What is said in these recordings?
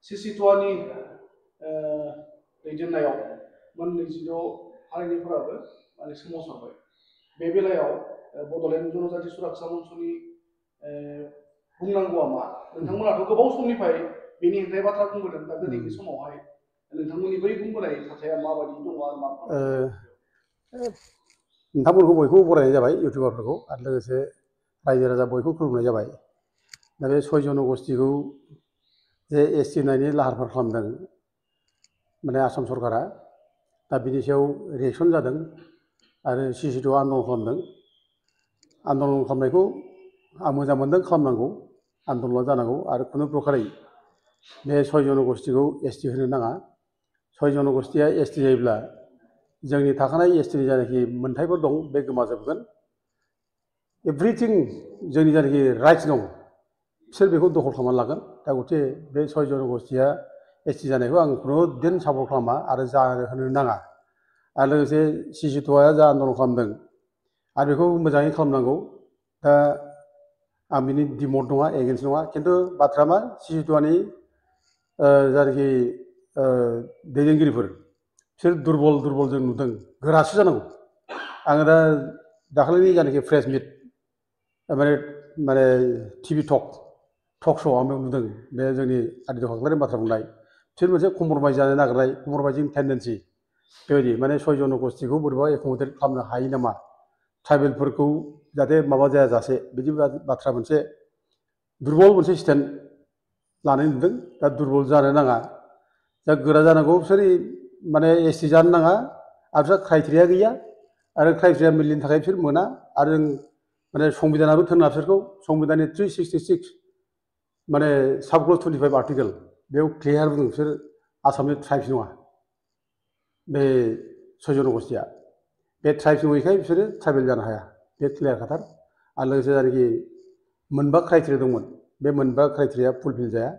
सिसिटुवानि दैदेननायाव मोन 26 हारिनिफोराबो माने सोमावसारबाय बे बेलायाव बड'लेण्ड जनजाति सुरक्षा मन्चनि बुंनांगौआ मा नोंथांमोनाथ' गोबाव समनिफ्राय बेनि हेंथायै बाथ्रा बुंबोदों दा दिनैनि समावहाय नोंथांमोननि बै बुंबोनाय थाथाया माबायदि दङ आरो मा नोंथांमोनखौ बयखौ बरायनाय जाबाय इउटिउबारफोरखौ आरो लोगोसे रायजो राजा बयखौ खुलुमनाय जाबाय दा बे 6 जनगोष्ठीखौ जे एसटि होनायनि लाहार फाहार खालामदों माने आसाम सरकारा दा बिनि सायाव रिएक्सन जादों आरो सिसिटुआ आन्दलन खालामदों आन्दलन खालामनायखौ आं मोजां मोनदों खालामनांगौ आन्दलना जानांगौ आरो खुनु प्रकारै बे 6 जनगोष्ठीखौ एसटि होनो नाङा 6 जनगोष्ठीया एसटि जायोब्ला जोंनि थाखानाय एसटिनि जायनाखि मोन्थायफोर दं बे गोमाजोबगोन एभ्रिथिं जोंनि जायनाखि राइट्स दं बिसोर बेखौ दखल खालामनानै लागोन दा गथे बे 6 जनगोष्ठीया एसटि जानायखौ आं खुनु दिन सापर्ट खालामा आरो जाहोनो नाङा आरो लोगोसे सिसिटुआ जा आन्दलन खालामदों आरो बेखौ मोजाङै खालामनांगौ दा आं बिनि डिमट नङा एगेन्स्ट नङा खिन्थु बाथ्रा मा सिसिटुआनि जायनाखि दैदेनगिरिफोर बिसोर दुरबल जों नुदों गोरासो जानांगौ आङो दा दाखालिनि जायनाखि प्रेस मिट माने टिभि टक श' आं बेयाव नुदों बे जोंनि आदित्य खाख्लारिनि बाथ्रा बुंनाय बिसोर मोनसे कम्प्रमाइज जानो नागिरनाय कम्प्रमाइजिं टेन्डेन्सि बेबायदि माने 6 जनगोष्ठीखौ बोरैबा एकोमोडेट खालामनो हायो नामा ट्राइबेलफोरखौ जाहाथे माबा जायाजासे बिदि बाथ्रा मोनसे दुरबल मोनसे स्टेन्ड लानाय नुदों दा दुरबल जानो नाङा दा गोरा जानांगौ बिसोर माने एसटि जानो नाङा आरो बिसोर क्राइटेरिया गैया आरो क्राइटेरिया मिलिनि थाखाय बिसोर मोना आरो माने संबिधानाबो थोना बिसोरखौ संबिधाननि 366 माने साबक्लज 25 आर्टिकेल बेयाव क्लियार बुंदों बिसोर आसामनि ट्राइब्स नङा बे 6 जनगोष्ठीया बे ट्राइब्स नङैखाय बिसोरो ट्राइबेल जानो हाया बे क्लियार खाथार आरो लोगोसे जायनाखि मोनबा क्राइटेरिया दंमोन बे मोनबा क्राइटेरिया फुलफिल जाया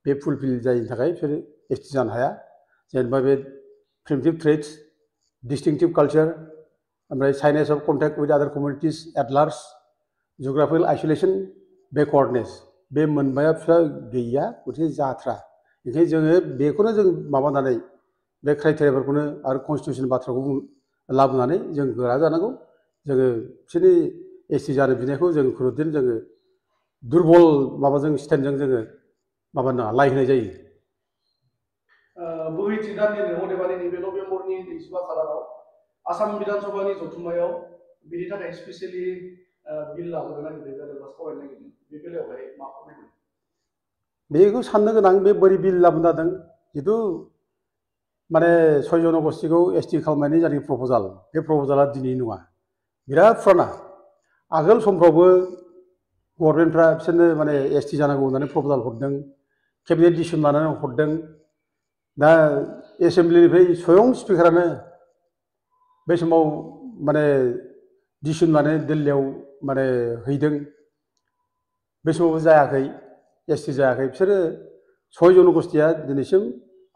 बे फुलफिल जायैनि थाखाय बिसोरो एसटि जानो हाया जेनेबा बे प्रिमिटिभ ट्रेड्स डिस्टिंक्टिभ कालचार ओमफ्राय साइनेस अफ कन्टेक्ट विथ आदार कमिउनिटिज एट लार्ज जिअग्राफिकेल आइसोलेसन बेकवार्डनेस बे मोनबाया फिसा गैया गथिखे जाथ्रा ओंखायनो जोङो बेखौनो जों माबानानै बे क्राइटेरियाफोरखौनो आरो कनस्टिटिउसन बाथ्राखौ लाबोनानै जों गोरा जानांगौ जोङो बिसोरनि एसटि जानो बिनायखौ जों खुनुदिन जोङो दुरबल माबाजों स्टेन्डजों जोङो माबा नाङा लाइ होनाय जायो बोहैथि दाननिनो अदेबानि नैबे नभेम्बरनि 25 खालाराव आसाम बिधानसभानि जथुम्मायाव बिनि थाखाय स्पेसियेलि बिल लाबोनो नागिरदों जेनेबा सावरायनो नागिरदों बे बेलायावहाय मा फोरमायगोन बेखौ साननो गोनां बे बोरै बिल लाबोनो जादों जिथु माने 6 जनगोष्ठीखौ एसटि खालामनायनि जायनाखि प्रप'जाल बे प्रप'जाला दिनै नङा बिराद फुराना आगोल समफ्रावबो गभर्नमेन्टफ्रा बिसोरनो माने एसटि जानांगौ होननानै प्रप'जाल हरदों केबिनेट डिसिसन लानानै हरदों दा एसेम्ब्लिनिफ्राय स्वयं स्पिकारानो बे समाव माने डिसिसन लानानै दिल्लीयाव माने हैदों बे समावबो जायाखै एसटि जायाखै बिसोरो 6 जनगोष्ठीया दिनैसिम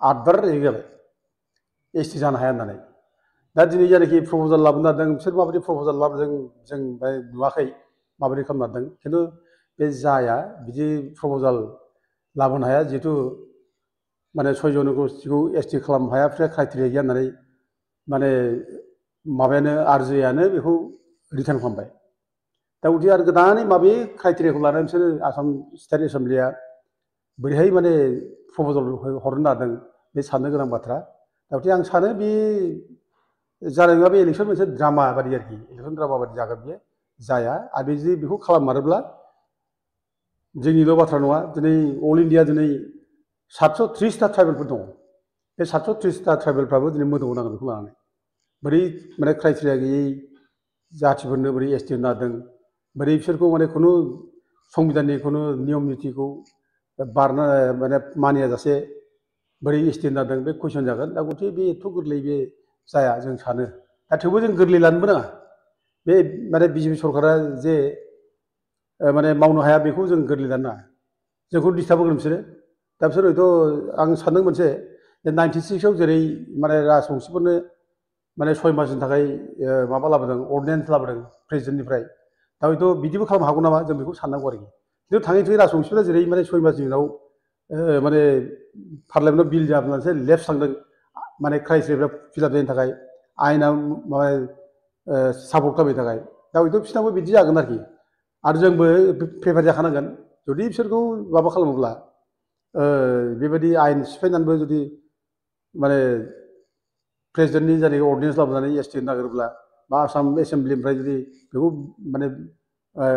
8 बार जाबाय एसटि जानो हाया होननानै दा दिनै जायनाखि प्रप'जाल लाबोनो नागिरदों बिसोर माबायदि प्रप'जाल लाबोदों जों नुवाखै माबायदि खालामनो नागिरदों खिन्थु बे जाया बिदि प्रप'जाल लाबोनो हाया जिहेतु माने 6 जनगोष्ठीखौ एसटि खालामनो हाया बिसोर क्राइटेरिया गैया होननानै माने माबायानो आरजिआनो बेखौ रिटार्न खालामबाय दा बिदि आरो गोदानै माबे क्राइटेरियाखौ लानानै बिसोरो आसाम स्टेट एसेम्ब्लिया बोरैहाय माने प्रप'जाल हरनो नागिरदों बे साननो गोनां बाथ्रा दा बिदि आं सानो बे जानाय नङा बे इलेक्सन मोनसे ड्रामा बादि आरोखि इलेक्सन ड्रामा बादि जागोन बे जाया आरो बे जुदि बेखौ खालाममारोब्ला जोंनिल' बाथ्रा नङा दिनै अल इन्डिया दिनै 730टा ट्राइबेलफोर दङ बे 730टा ट्राइबेलफ्राबो दिनै मोदोमाव नांगोन बेखौ लानानै बोरै माने क्राइटेरिया गैयै जाथिफोरनो बोरै एसटि होनो नागिरदों बोरै बिसोरखौ माने खुनु संबिधाननि खुनु नियम नितिखौ बारना माने मानियाजासे बोरै एसटि होनो नागिरदों बे कुइसन जागोन दा गथिखे बे एथ' गोरलै बे जाया जों सानो दा थेवबो जों गोरलै लानोबो नाङा बे माने बिजेपि सरकारा जे माने मावनो हाया बेखौ जों गोरलै लानो नाङा जोंखौ डिस्टार्ब होगोन बिसोरो दा बिसोर हयथ' आं सानदों मोनसे जे 96आव जेरै माने राजबंसिफोरनो माने 6 मासनि थाखाय माबा लाबोदों अर्डिनेन्स लाबोदों प्रेसिडेन्टनिफ्राय दा हयथ' बिदिबो खालामनो हागौ नामा जों बेखौ साननांगौ आरोखि खिन्थु थाङै थुङै राजबंसिफोरा जेरै माने 6 मासनि उनाव माने पार्लियामेन्टआव बिल जाबोनानैसो लेफ्ट थांदों माने क्राइटेरिया फिलाप जायैनि थाखाय आयेना माबा सापर्ट खालामैनि थाखाय दा हयथ' बिसोरनाबो बिदि जागोन आरोखि आरो जोंबो प्रिपेयार जाखानांगोन जुदि बिसोरखौ माबा खालामोब्ला बेबायदि आयेन सिफायनानैबो जुदि माने प्रेसिडेन्टनि जायनाखि अर्डिनेन्स लाबोनानै एसटि होनो नागिरोब्ला बा आसाम एसेम्ब्लिनिफ्राय जुदि बेखौ माने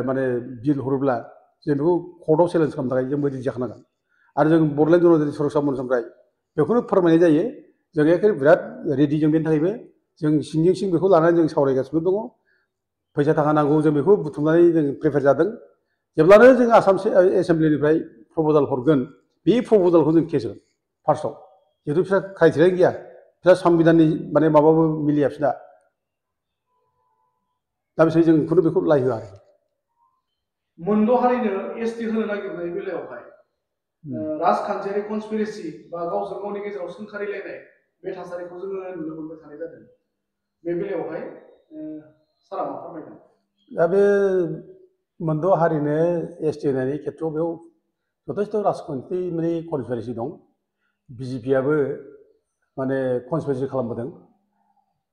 माने बिल हरोब्ला जों बेखौ कर्टआव चेलेन्ज खालामनो थाखाय जोंबो रेडि जाखानांगोन आरो जों बड'लेण्ड जनजाति सुरक्षा मन्चनिफ्राय बेखौनो फोरमायनाय जायो जों एखे बिराद रेडि जों बेनि थाखायबो जों सिंजों सिं बेखौ लानानै जों सावरायगासिनो दङ फैसा थाखा नांगौ जों बेखौ बुथुमनानै जों प्रिपेयार जादों जेब्लानो जों आसाम एसेम्ब्लिनिफ्राय प्रप'जाल हरगोन बे प्रप'जालखौ जों केस होगोन फार्स्टआव जिहेतु बिस्रा क्राइटेरिया गैया बिस्रा संबिधाननि माने माबाबो मिलिया बिसोरना दा बिसोर जों खुनु बेखौ लाय होआ आरो मोनद' हारिनो एसटि होनो नागिरनाय बेलायावहाय राजखान्थियारि कनस्पिरेसि बा गावजों गावनि गेजेराव सोंखारिलायनाय बे थासारिखौ जोङो नुनो मोनबाय थानाय जादों बे बेलायावहाय सारा मा फोरमायगोन दा बे मोनद' हारिनो एसटि होनायनि खेथ्रआव बेयाव जथेस्थ' राजखान्थि माने कनस्पिरेसि दं बिजेपिआबो माने कनस्पिरेसि खालामबोदों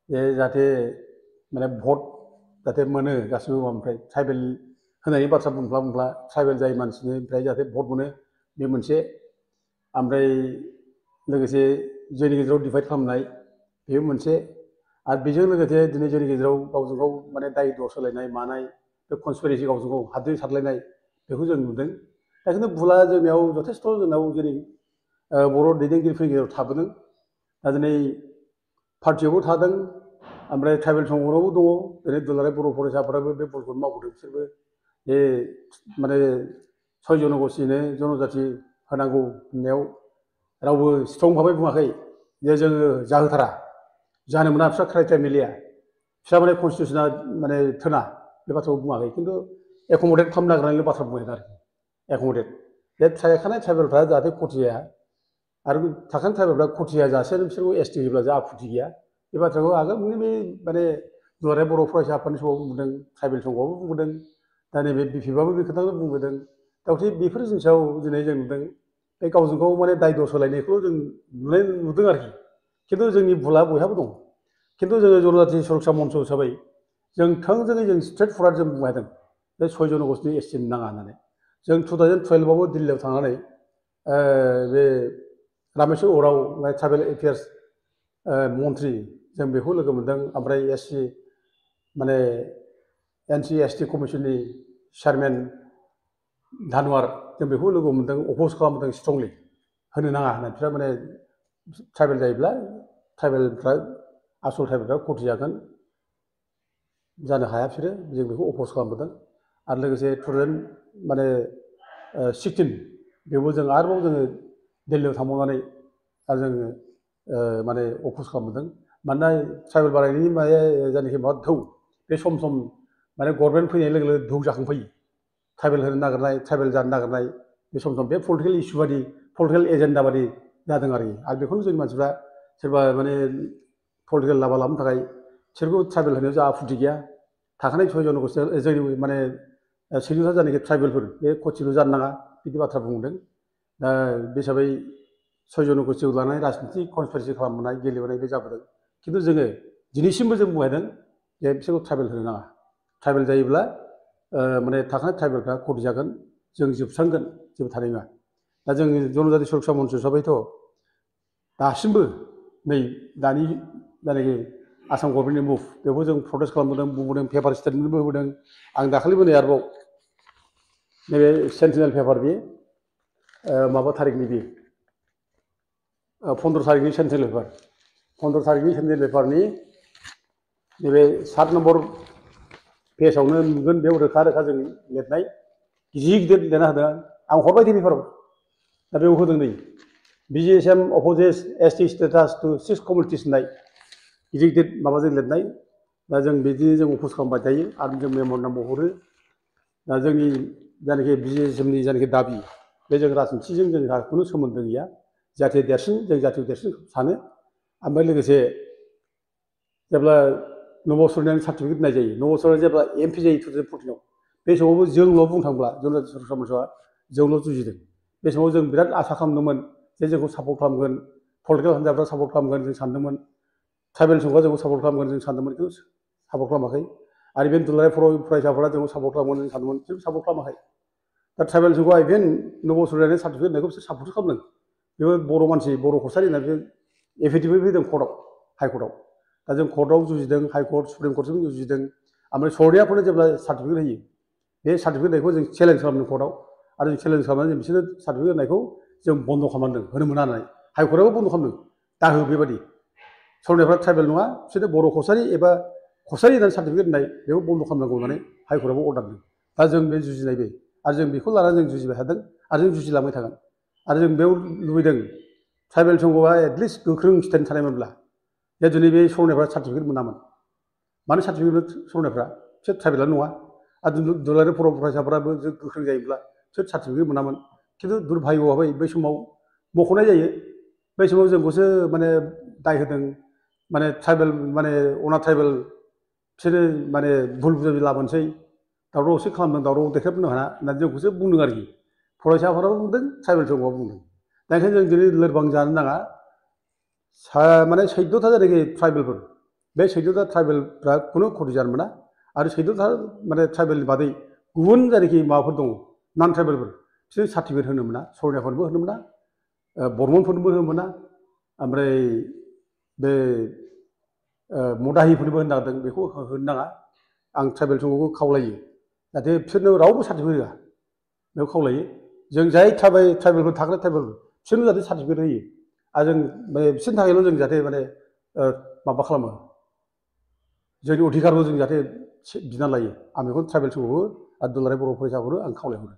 जे जाहाथे माने भट जाहाथे मोनो गासिबो माबानिफ्राय ट्राइबेल होनायनि बाथ्रा बुंफ्ला ट्राइबेल जाय मानसिनिफ्राय जाहाथे भट मोनो बे मोनसे ओमफ्राय लोगोसे जोंनि गेजेराव डिभाइड खालामनाय बेबो मोनसे आरो बेजों लोगोसे दिनै जोंनि गेजेराव गावजों गाव माने दाय दस होलायनाय मानाय बे कनस्पिरेसि गावजों गाव हाद्रि सारलायनाय बेखौ जों नुदों दा खिन्थु भुला जोंनियाव जथेस्थ' जोंनाव जेरै बर' दैदेनगिरिफोरनि गेजेराव थाबोदों दा दिनै पार्टियावबो थादों ओमफ्राय ट्राइबेल संगठनावबो दङ दिनै दुलाराय बर' फरायसाफोराबो बे बलखौनो मावबोदों बिसोरबो जे माने 6 जन'गोष्ठिनो जनजाति होनांगौ होननायाव रावबो स्ट्रं भाबै बुङाखै जे जोङो जाहोथारा जानो मोना बिस्रा क्राइटेरिया मिलिया बिस्रा माने कनस्टिटिउसना माने थोना बे बाथ्राखौ बुङाखै खिन्थु एकमडेट खालामनो नागिरनायल' बाथ्रा बुंबाय आरोखि एकमडेट जे थाखानाय ट्राइबेलफ्रा जाहाथे खथि जाया आरो थाखानाय ट्राइबेलफ्रा खथि जायाजासे बिसोरखौ एसटि होयोब्ला जोंहा आपत्ति गैया बे बाथ्राखौ आगोलनि बे माने दुलाराय बर' फरायसा आफादनि समाव बुंबोदों ट्राइबेल संघआबो बुंबोदों दा नैबे बिपिएफआबो बे खोथाखौ बुंबोदों दा गथिखे बेफोर जिनिसाव दिनै जों नुदों बे गावजों गाव माने दाय दस होलायनायखौ जों नुदों आरोखि खिन्थु जोंनि भुला बयहाबो दं खिन्थु जोङो जनजाति सुरक्षा मन्च हिसाबै जों थोंजोङै जों स्ट्रेट फरवार्ड जों बुंनो हादों बे 6 जन'गोष्ठिनि एसटि नाङा होननानै जों 2012आवबो दिल्लीयाव थांनानै बे रामेश्वर उराव ट्राइबेल एफेयार्स मन्थ्रि जों बेखौ लोगो मोन्दों ओमफ्राय एससि माने एनसि एसटि कमिसननि चेयारमेन धानवार जों बेखौ लोगो मोन्दों अप'ज खालामदों स्ट्रंलि होनो नाङा होननानै बिस्रा माने ट्राइबेल जायोब्ला ट्राइबेलफ्रा आसल ट्राइबेलफ्रा खथि जागोन जानो हाया बिसोरो जों बेखौ अप'ज खालामबोदों आरो लोगोसे 2000 माने 16 बेवबो जों आरोबाव जोङो दिल्लीयाव थांबावनानै आरो जोङो माने अप'ज खालामबोदों मानोना ट्राइबेल बारायनायनि माने जायनाखि माबा धौ बे सम सम माने गभर्नमेन्ट फैनाय लोगो लोगो धौ जाखांफैयो ट्राइबेल होनो नागिरनाय ट्राइबेल जानो नागिरनाय बे सम सम बे पलिटिकेल इस्यु बादि पलिटिकेल एजेन्डा बादि जादों आरो बेखौनो जोंनि मानसिफ्रा सोरबा माने पलिटिकेल लाबा लाबोनो थाखाय बिसोरखौ ट्राइबेल होनायाव जोंहा आपत्ति गैया थाखानाय 6 जन'गोष्ठि जोंनि माने सिग्नेचार जानाखि ट्राइबेलफोर बे खथिल' जानो नाङा बिदि बाथ्रा बुंदों दा बे हिसाबै 6 जन'गोष्ठिखौ लानानै राजनिथि कनस्पिरेसि खालामनाय गेलेबोनाय बे जाबोदों खिन्थु जोङो दिनैसिमबो जों बुंदों जे बिसोरखौ ट्राइबेल होनो नाङा ट्राइबेल जायोब्ला माने थाखानाय ट्राइबेलफ्रा खथि जागोन जों जोबस्रांगोन जेबो थानाय नङा दा जोंनि जनजाति सुरक्षा मन्च हिसाबैथ' दासिमबो नै दानि जायनाखि आसाम गभर्नमेन्टनि मुभ बेखौ जों प्रटेस्ट खालामबोदों बुंबोदों पेपार स्टेटमेन्टबो होबोदों आं दाखालिबो नै आरोबाव नैबे सेन्टिनेल पेपार बे माबा थारिखनि बे 15 थारिखनि सेन्टिनेल पेपार 15 थारिखनि सेन्टिनेल पेपारनि नैबे 7 नम्बर पेजावनो नुगोन बेयाव रोखा रोखा जों लिरनाय गिदिर गिदिर लिरना होदों आं हरबाय दे पेपाराव दा बेयाव होदों नै BGSM opposes ST status to 6 communities होननाय गिदिर गिदिर माबाजों लिरनाय दा जों बिदिनो जों अपोज खालामबाय थायो आरो जों मेम'रेन्डामबो हरो दा जोंनि जायनाखि BGSMनि जायनाखि दाबि बे जों राजनिथिजों जोंहा खुनु सोमोन्दो गैया जाथि देरसिन जों जाथिखौ देरसिन सानो ओमफ्राय लोगोसे जेब्ला नबसरनायनि सार्टिफिकेट होनाय जायो नबसरनाय जेब्ला MP जायो 2014 बे समावबो जोंल' बुंनो थांब्ला जनजाति सुरक्षा मन्चआ जोंल' जुजिदों बे समाव जों बिराद आसा खालामदोंमोन जे जोंखौ सापर्ट खालामगोन पलिटिकेल हान्जाफ्रा सापर्ट खालामगोन जों सानदोंमोन ट्राइबेल सुबुंफ्रा जोंखौ सापर्ट खालामगोन जों सानदोंमोन खिन्थु सापर्ट खालामाखै आरो बे दुलाराय फरायसाफोरा जोंखौ सापर्ट खालामगोन जों सानदोंमोन खिन्थु सापर्ट खालामाखै दा ट्राइबेल सुबुंआ इभेन नब सरकारि सार्टिफिकेट होनायखौ बिसोर सापर्ट खालामदों बेबो बर' मानसि बर' कसारि होनना बे एफिडेभिट होदों कर्टआव हाइकर्टआव दा जों कर्टआव जुजिदों हाइकर्ट सुप्रिम कर्टजों जुजिदों ओमफ्राय सौरियाफोरनो जेब्ला सार्टिफिकेट होयो बे सार्टिफिकेट होनायखौ जों चेलेन्ज खालामदों कर्टआव आरो जों चेलेन्ज खालामनानै जों बिसोरनो सार्टिफिकेट होनायखौ जों बन्द' खालामदों होनो मोना होननानै हाइकर्टआबो बन्द' खालामदों दाहो बेबायदि सरनायफ्रा ट्राइबेल नङा बिसोरनो बर' कसारि एबा कसारि होननानै सार्टिफिकेट होनाय बेखौ बन्द' खालामनांगौ होननानै हाइकर्टआबो अर्डार होदों दा जों बे जुजिनाय बे आरो जों बेखौ लानानै जों जुजिबाय थादों आरो जों जुजिलांबाय थागोन आरो जों बेयाव लुबैदों ट्राइबेल संघआ एटलिस्ट गोख्रों स्टेन्ड थानायमोनब्ला जे दिनै बे सरनायफ्रा सार्टिफिकेट मोनामोन मानो सार्टिफिकेट सरनायफ्रा बिसोर ट्राइबेलानो नङा आरो दुलाराय फरायसाफोराबो गोख्रों जायोब्ला बिसोर सार्टिफिकेट मोनामोन खिन्थु दुर्भाग्य'आवहाय बै समाव मख'नाय जायो बै समाव जोंखौसो माने दाय होदों माने ट्राइबेल माने अना ट्राइबेल बिसोरो माने भुल बुजाबि लाबोनोसै दावराव दावसि खालामदों दावराव देखायफिननो हाना होननानै जोंखौसो बुंदों आरोखि फरायसाफोराबो बुंदों ट्राइबेल संघआ बुंदों दा ओंखायनो जों दिनै लोरबां जानो नाङा माने 14था जायनाखि ट्राइबेलफोर बे 14था ट्राइबेलफ्रा खुनु खति जानो मोना आरो 14था माने ट्राइबेलनि बादै गुबुन जायनाखि माबाफोर दङ नन ट्राइबेलफोर बिसोर सार्टिफिकेट होनो मोना सरनायफोरनोबो होनो मोना बर्मनफोरनोबो होनो मोना ओमफ्राय बे मदाहिफोरनोबो होनो नागिरदों बेखौ होनो नाङा आं ट्राइबेल संघखौ खावलायो जाहाथे बिसोरनो रावबो सार्टिफिकेट होआ बेखौ खावलायो जों जाय ट्राइबेलफोर थाग्रा ट्राइबेलफोर बिसोरनो जाहाथे सार्टिफिकेट होयो आरो जों बिसोरनि थाखायल' जों जाहाथे माने माबा खालामो जोंनि अधिकारखौ जों जाहाथे बिना लायो आं बेखौ ट्राइबेल संघखौबो आरो दुलाराय बर' फरायसाफोरखौ आं खावलायहरो